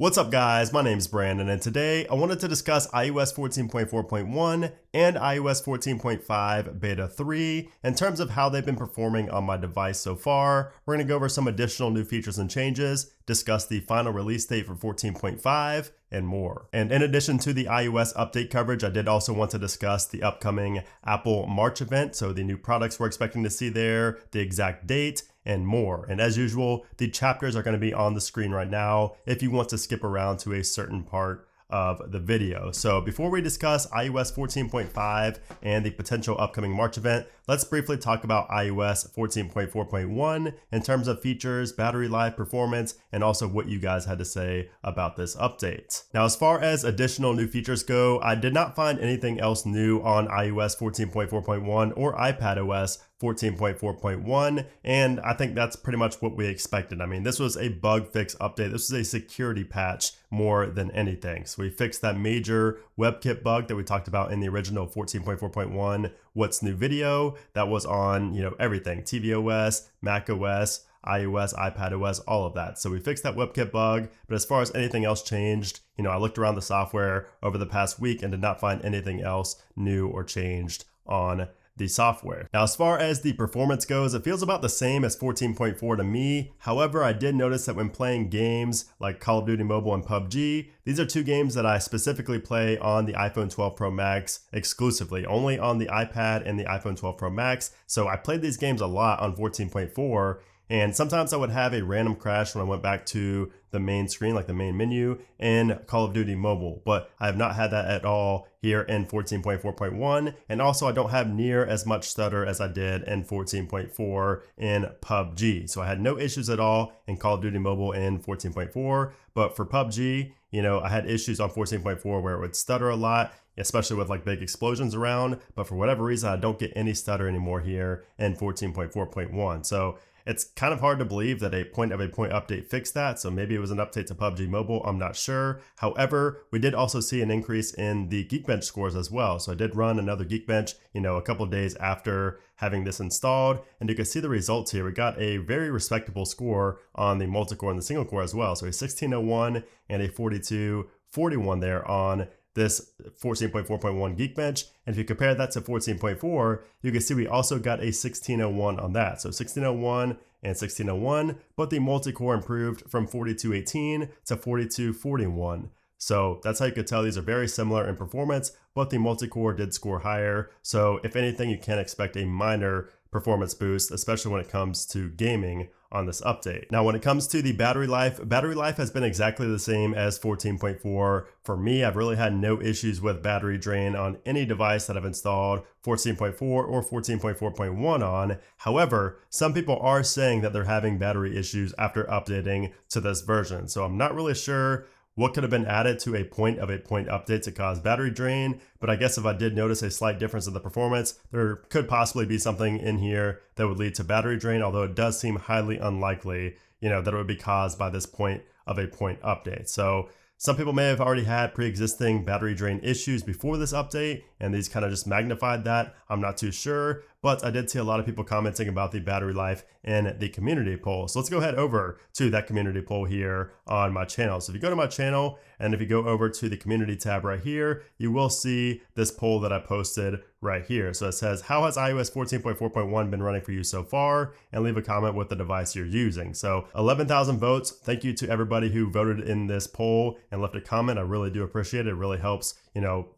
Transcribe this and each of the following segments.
What's up guys, my name is Brandon and today I wanted to discuss iOS 14.4.1 and iOS 14.5 Beta 3 in terms of how they've been performing on my device so far. We're going to go over some additional new features and changes, discuss the final release date for 14.5, and more. And in addition to the iOS update coverage, I did also want to discuss the upcoming Apple March event, so the new products we're expecting to see there, the exact date, and more. And as usual, the chapters are going to be on the screen right now if you want to skip around to a certain part of the video. So before we discuss iOS 14.5 and the potential upcoming March event, let's briefly talk about iOS 14.4.1 in terms of features, battery life, performance, and also what you guys had to say about this update. Now, as far as additional new features go, I did not find anything else new on iOS 14.4.1 or iPadOS 14.4.1, and I think that's pretty much what we expected. I mean, this was a bug fix update. This was a security patch more than anything. So we fixed that major WebKit bug that we talked about in the original 14.4.1 What's New video that was on, everything, tvOS, macOS, iOS, iPadOS, all of that. So we fixed that WebKit bug, but as far as anything else changed, I looked around the software over the past week and did not find anything else new or changed on the software. Now, as far as the performance goes, it feels about the same as 14.4 to me. However, I did notice that when playing games like Call of Duty Mobile and PUBG, these are two games that I specifically play on the iPhone 12 Pro Max exclusively, only on the iPad and the iPhone 12 Pro Max. So I played these games a lot on 14.4, and sometimes I would have a random crash when I went back to the main screen, like the main menu in Call of Duty Mobile, but I have not had that at all here in 14.4.1. And also I don't have near as much stutter as I did in 14.4 in PUBG. So I had no issues at all in Call of Duty Mobile in 14.4, but for PUBG, I had issues on 14.4 where it would stutter a lot, especially with like big explosions around, but for whatever reason, I don't get any stutter anymore here in 14.4.1. So it's kind of hard to believe that a point update fixed that. So maybe it was an update to PUBG Mobile. I'm not sure. However, we did also see an increase in the Geekbench scores as well. So I did run another Geekbench, a couple of days after having this installed, and you can see the results here. We got a very respectable score on the multi-core and the single core as well. So a 1601 and a 4241 there on this 14.4.1 Geekbench. And if you compare that to 14.4, you can see we also got a 1601 on that. So 1601 and 1601, but the multi-core improved from 4218 to 4241. So that's how you could tell these are very similar in performance, but the multi-core did score higher. So if anything, you can expect a minor performance boost, especially when it comes to gaming on this update. Now, when it comes to the battery life has been exactly the same as 14.4. For me, I've really had no issues with battery drain on any device that I've installed 14.4 or 14.4.1 on. However, some people are saying that they're having battery issues after updating to this version. So I'm not really sure what could have been added to a point update to cause battery drain, but I guess if I did notice a slight difference in the performance, there could possibly be something in here that would lead to battery drain, although it does seem highly unlikely, that it would be caused by this point update. So some people may have already had pre-existing battery drain issues before this update, and these kind of just magnified that. I'm not too sure, but I did see a lot of people commenting about the battery life in the community poll. So let's go ahead over to that community poll here on my channel. So if you go to my channel, and if you go over to the community tab right here, you will see this poll that I posted right here. So it says, how has iOS 14.4.1 been running for you so far? And leave a comment with the device you're using. So 11,000 votes. Thank you to everybody who voted in this poll and left a comment. I really do appreciate it. It really helps,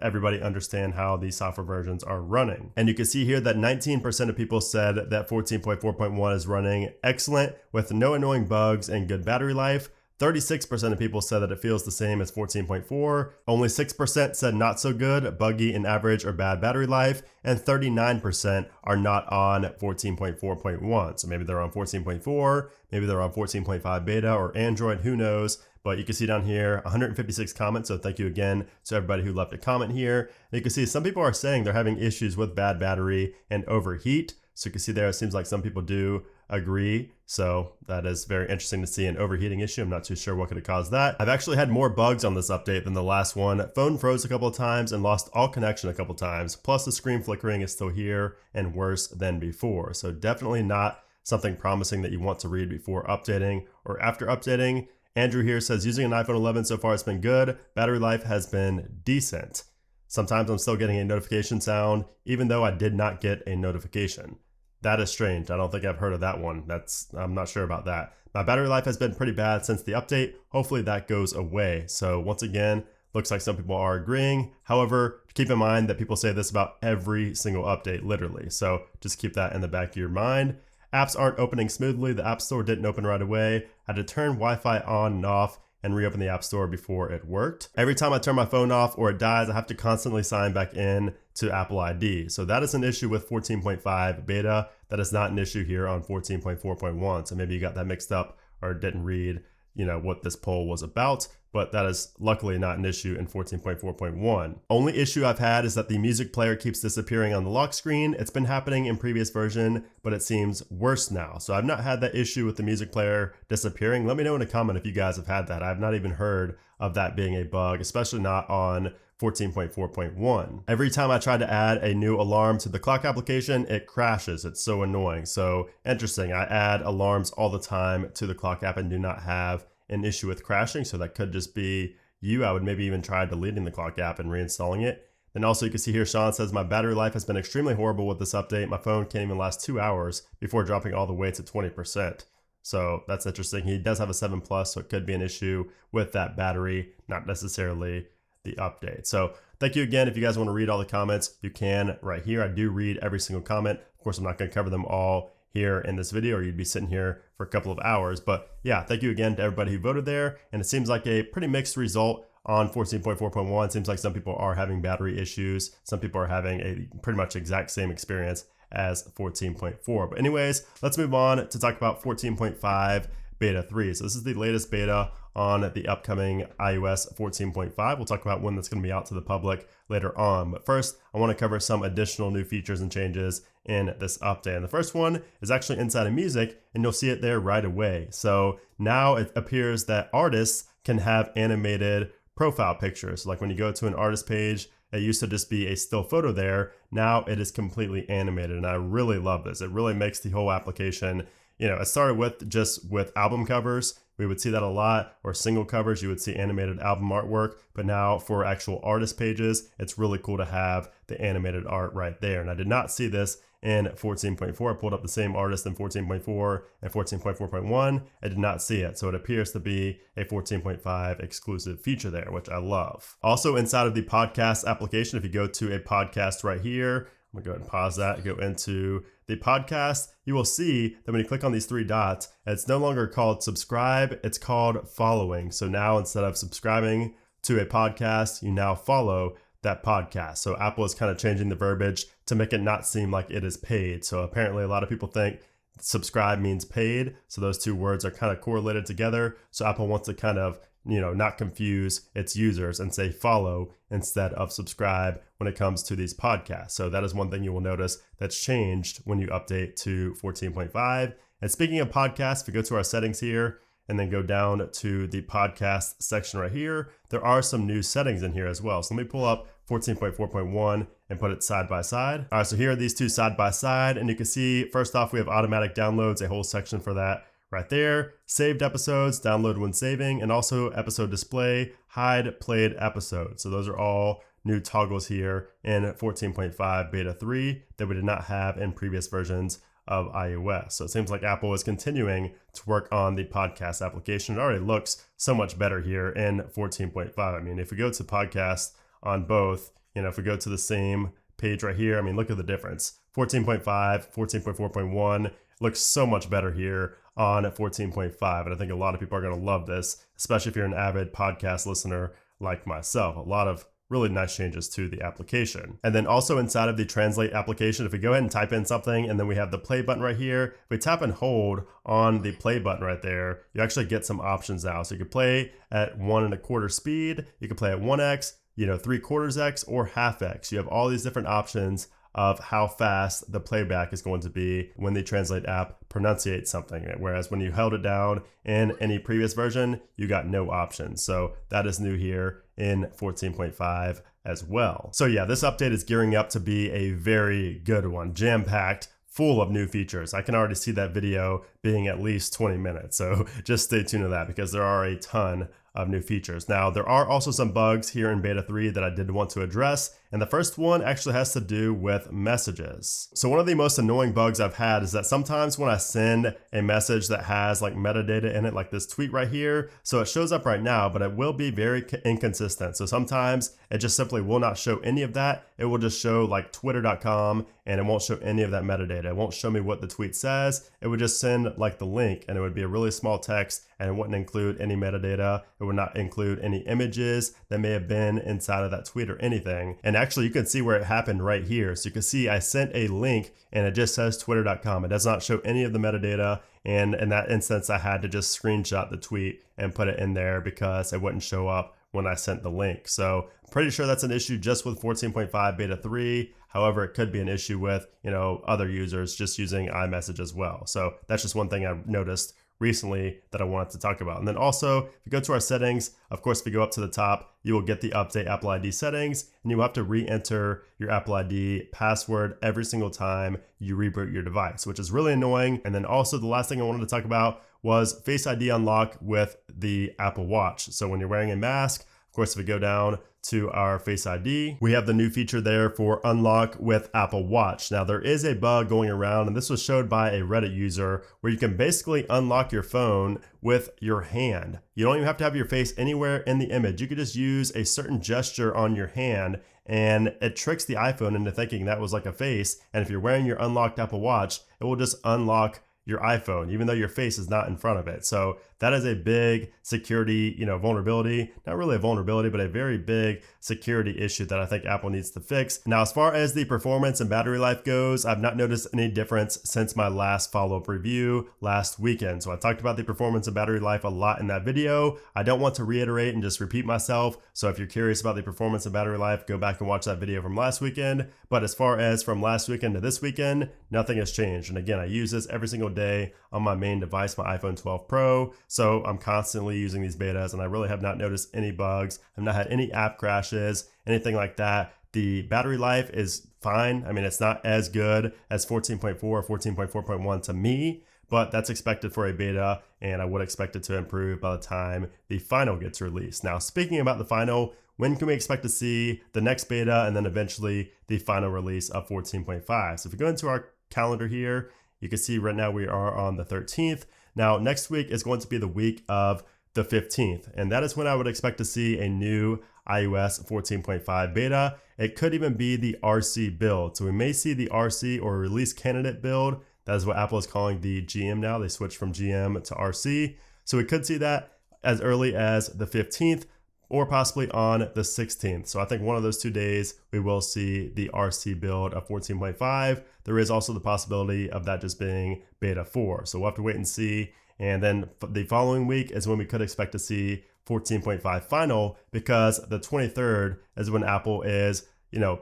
everybody understand how these software versions are running. And you can see here that 19% of people said that 14.4.1 is running excellent with no annoying bugs and good battery life. 36% of people said that it feels the same as 14.4. Only 6% said not so good, buggy, and average or bad battery life. And 39% are not on 14.4.1. So maybe they're on 14.4, maybe they're on 14.5 beta or Android, who knows? But you can see down here, 156 comments. So thank you again to everybody who left a comment here. And you can see some people are saying they're having issues with bad battery and overheat. So you can see there, it seems like some people do agree. So that is very interesting to see an overheating issue. I'm not too sure what could have caused that. I've actually had more bugs on this update than the last one. Phone froze a couple of times and lost all connection a couple of times. Plus the screen flickering is still here and worse than before. So definitely not something promising that you want to read before updating or after updating. Andrew here says, using an iPhone 11 so far, it's been good. Battery life has been decent. Sometimes I'm still getting a notification sound, even though I did not get a notification. That is strange. I don't think I've heard of that one. I'm not sure about that. My battery life has been pretty bad since the update. Hopefully that goes away. So once again, looks like some people are agreeing. However, keep in mind that people say this about every single update, literally. So just keep that in the back of your mind. Apps aren't opening smoothly. The App Store didn't open right away. I had to turn Wi-Fi on and off and reopen the App Store before it worked. Every time I turn my phone off or it dies, I have to constantly sign back in to Apple ID. So that is an issue with 14.5 beta. That is not an issue here on 14.4.1. So maybe you got that mixed up or didn't read, what this poll was about, but that is luckily not an issue in 14.4.1. Only issue I've had is that the music player keeps disappearing on the lock screen. It's been happening in previous version, but it seems worse now. So I've not had that issue with the music player disappearing. Let me know in a comment if you guys have had that. I've not even heard of that being a bug, especially not on 14.4.1. Every time I try to add a new alarm to the clock application, it crashes. It's so annoying. So interesting. I add alarms all the time to the clock app and do not have an issue with crashing. So that could just be you. I would maybe even try deleting the clock app and reinstalling it. Then also you can see here, Sean says, my battery life has been extremely horrible with this update. My phone can't even last 2 hours before dropping all the way to 20%. So that's interesting. He does have a 7 Plus, so it could be an issue with that battery, not necessarily the update. So thank you again. If you guys want to read all the comments, you can right here. I do read every single comment. Of course, I'm not going to cover them all here in this video, or you'd be sitting here for a couple of hours. But yeah, thank you again to everybody who voted there. And it seems like a pretty mixed result on 14.4.1. Seems like some people are having battery issues. Some people are having a pretty much exact same experience as 14.4. But anyways, let's move on to talk about 14.5 beta 3. So this is the latest beta on the upcoming iOS 14.5. We'll talk about when that's going to be out to the public later on. But first, I want to cover some additional new features and changes in this update. And the first one is actually inside of music, and you'll see it there right away. So now it appears that artists can have animated profile pictures. Like when you go to an artist page, it used to just be a still photo there. Now it is completely animated, and I really love this. It really makes the whole application, it started with album covers. We would see that a lot, or single covers, you would see animated album artwork. But now for actual artist pages, it's really cool to have the animated art right there. And I did not see this in 14.4. I pulled up the same artist in 14.4 and 14.4.1. I did not see it. So it appears to be a 14.5 exclusive feature there, which I love. Also inside of the podcast application, if you go to a podcast right here, I'm gonna go ahead and pause that, go into the podcast, you will see that when you click on these three dots, it's no longer called subscribe, it's called following. So now instead of subscribing to a podcast, you now follow that podcast. So Apple is kind of changing the verbiage to make it not seem like it is paid. So apparently a lot of people think subscribe means paid. So those two words are kind of correlated together. So Apple wants to kind of, not confuse its users and say follow instead of subscribe when it comes to these podcasts. So that is one thing you will notice that's changed when you update to 14.5. And speaking of podcasts, if we go to our settings here and then go down to the podcast section right here, there are some new settings in here as well. So let me pull up 14.4.1 and put it side by side. All right, so here are these two side by side, and you can see first off, we have automatic downloads, a whole section for that right there. Saved episodes, download when saving, and also episode display, hide played episodes. So those are all new toggles here in 14.5 beta 3 that we did not have in previous versions of iOS. So it seems like Apple is continuing to work on the podcast application. It already looks so much better here in 14.5. I mean, if we go to podcast on both, if we go to the same page right here, look at the difference. 14.5, 14.4.1 looks so much better here on 14.5. And I think a lot of people are going to love this, especially if you're an avid podcast listener like myself. A lot of really nice changes to the application. And then also inside of the translate application, if we go ahead and type in something and then we have the play button right here, if we tap and hold on the play button right there, you actually get some options now. So you can play at 1.25 speed, you can play at 1x, 3/4x, or half x. You have all these different options of how fast the playback is going to be when the Translate app pronunciates something. Whereas when you held it down in any previous version, you got no options. So that is new here in 14.5 as well. So yeah, this update is gearing up to be a very good one, jam-packed, full of new features. I can already see that video being at least 20 minutes. So just stay tuned to that because there are a ton of new features. Now, there are also some bugs here in beta 3 that I did want to address, and the first one actually has to do with messages. So one of the most annoying bugs I've had is that sometimes when I send a message that has like metadata in it, like this tweet right here, so it shows up right now, but it will be very inconsistent. So sometimes it just simply will not show any of that. It will just show like twitter.com and it won't show any of that metadata. It won't show me what the tweet says. It would just send like the link and it would be a really small text and it wouldn't include any metadata. It would not include any images that may have been inside of that tweet or anything. And actually you can see where it happened right here. So you can see I sent a link and it just says twitter.com. It does not show any of the metadata. And in that instance, I had to just screenshot the tweet and put it in there because it wouldn't show up when I sent the link. So I'm pretty sure that's an issue just with 14.5 beta 3. However, it could be an issue with, other users just using iMessage as well. So that's just one thing I've noticed recently that I wanted to talk about. And then also, if you go to our settings, of course, if you go up to the top, you will get the update Apple ID settings, and you will have to re-enter your Apple ID password every single time you reboot your device, which is really annoying. And then also the last thing I wanted to talk about was Face ID unlock with the Apple Watch. So when you're wearing a mask, of course, if we go down to our Face ID, we have the new feature there for unlock with Apple Watch. Now there is a bug going around, and this was showed by a Reddit user, where you can basically unlock your phone with your hand. You don't even have to have your face anywhere in the image. You could just use a certain gesture on your hand, and it tricks the iPhone into thinking that was like a face. And if you're wearing your unlocked Apple Watch, it will just unlock your iPhone, even though your face is not in front of it. So that is a big security, vulnerability, not really a vulnerability, but a very big security issue that I think Apple needs to fix. Now, as far as the performance and battery life goes, I've not noticed any difference since my last follow-up review last weekend. So I talked about the performance and battery life a lot in that video. I don't want to reiterate and just repeat myself. So if you're curious about the performance and battery life, go back and watch that video from last weekend. But as far as from last weekend to this weekend, nothing has changed. And again, I use this every single day on my main device, my iPhone 12 Pro. So I'm constantly using these betas and I really have not noticed any bugs. I've not had any app crashes, anything like that. The battery life is fine. I mean, it's not as good as 14.4 or 14.4.1 to me, but that's expected for a beta and I would expect it to improve by the time the final gets released. Now, speaking about the final, when can we expect to see the next beta and then eventually the final release of 14.5? So if we go into our calendar here, you can see right now we are on the 13th. Now, next week is going to be the week of the 15th, and that is when I would expect to see a new iOS 14.5 beta. It could even be the RC build. So we may see the RC or release candidate build. That is what Apple is calling the GM now. They switched from GM to RC. So we could see that as early as the 15th or possibly on the 16th. So I think one of those 2 days, we will see the RC build of 14.5. There is also the possibility of that just being beta 4. So we'll have to wait and see. And then the following week is when we could expect to see 14.5 final, because the 23rd is when Apple is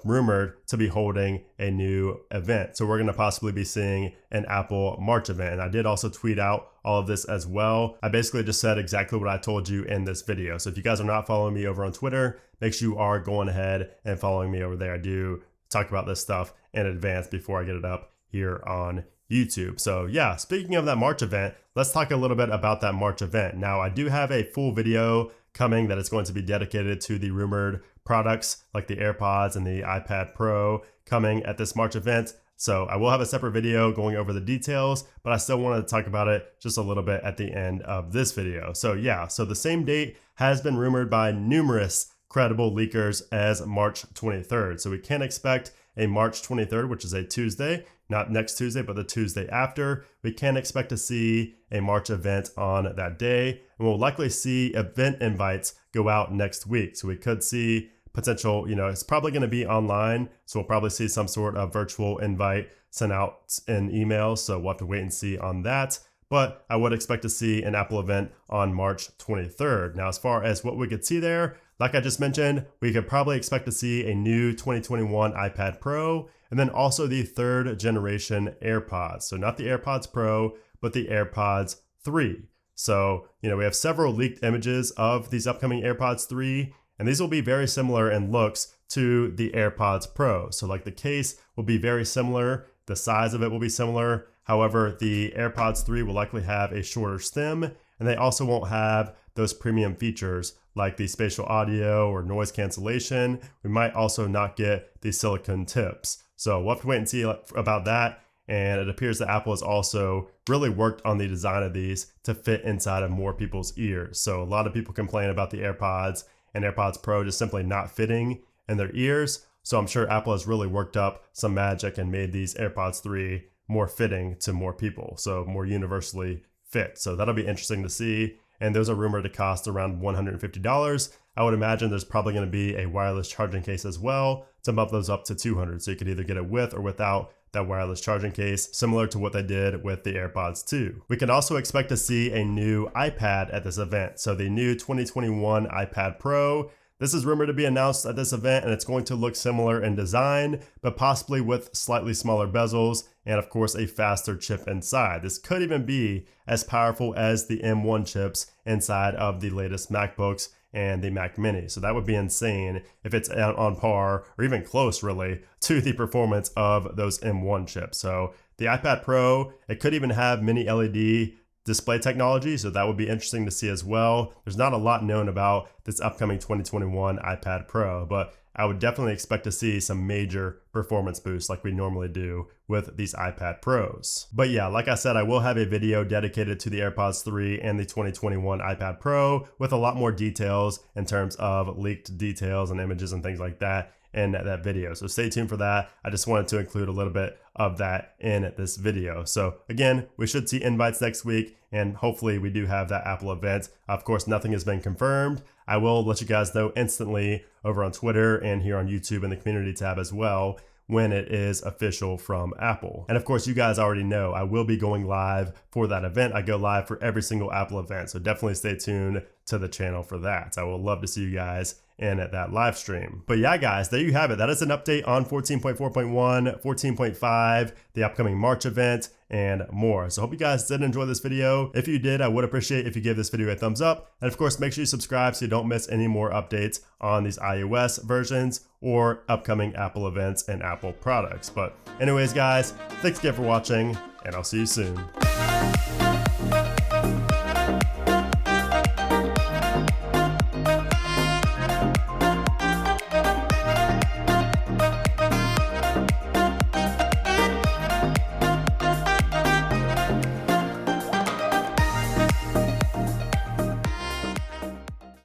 rumored to be holding a new event. So we're going to possibly be seeing an Apple March event. And I did also tweet out all of this as well. I basically just said exactly what I told you in this video. So if you guys are not following me over on Twitter, make sure you are going ahead and following me over there. I do talk about this stuff in advance before I get it up here on YouTube. So yeah, speaking of that March event, let's talk a little bit about that March event. Now, I do have a full video coming that is going to be dedicated to the rumored products like the AirPods and the iPad Pro coming at this March event. So I will have a separate video going over the details, but I still wanted to talk about it just a little bit at the end of this video. So yeah, so the same date has been rumored by numerous credible leakers as March 23rd. So we can expect a March 23rd, which is a Tuesday, not next Tuesday, but the Tuesday after. We can expect to see a March event on that day, and we'll likely see event invites go out next week. So we could see potential, it's probably going to be online. So we'll probably see some sort of virtual invite sent out in email. So we'll have to wait and see on that. But I would expect to see an Apple event on March 23rd. Now, as far as what we could see there, like I just mentioned, we could probably expect to see a new 2021 iPad Pro, and then also the 3rd generation AirPods. So not the AirPods Pro, but the AirPods 3. So, we have several leaked images of these upcoming AirPods 3, and these will be very similar in looks to the AirPods Pro. So like the case will be very similar. The size of it will be similar. However, the AirPods 3 will likely have a shorter stem, and they also won't have those premium features like the spatial audio or noise cancellation. We might also not get the silicone tips. So we'll have to wait and see about that. And it appears that Apple has also really worked on the design of these to fit inside of more people's ears. So a lot of people complain about the AirPods and AirPods Pro just simply not fitting in their ears. So I'm sure Apple has really worked up some magic and made these AirPods 3 more fitting to more people, so more universally fit. So that'll be interesting to see. And those are rumored to cost around $150. I would imagine there's probably going to be a wireless charging case as well to bump those up to $200. So you could either get it with or without that wireless charging case, similar to what they did with the AirPods 2. We can also expect to see a new iPad at this event. So the new 2021 iPad Pro. This is rumored to be announced at this event, and it's going to look similar in design, but possibly with slightly smaller bezels and of course a faster chip inside. This could even be as powerful as the M1 chips inside of the latest MacBooks and the Mac Mini. So that would be insane if it's on par or even close really to the performance of those M1 chips. So the iPad Pro, it could even have mini LED display technology, so that would be interesting to see as well. There's not a lot known about this upcoming 2021 iPad Pro, but I would definitely expect to see some major performance boosts like we normally do with these iPad Pros. But yeah, like I said, I will have a video dedicated to the AirPods 3 and the 2021 iPad Pro with a lot more details in terms of leaked details and images and things like that in that video. So stay tuned for that. I just wanted to include a little bit of that in this video. So again, we should see invites next week, and hopefully we do have that Apple event. Of course, nothing has been confirmed. I will let you guys know instantly over on Twitter and here on YouTube in the community tab as well when it is official from Apple. And of course, you guys already know I will be going live for that event. I go live for every single Apple event, so definitely stay tuned to the channel for that. I will love to see you guys in at that live stream. But yeah, guys, there you have it. That is an update on 14.4.1, 14.5, the upcoming March event, and more. So hope you guys did enjoy this video. If you did, I would appreciate if you give this video a thumbs up. And of course, make sure you subscribe so you don't miss any more updates on these iOS versions or upcoming Apple events and Apple products. But anyways, guys, thanks again for watching, and I'll see you soon.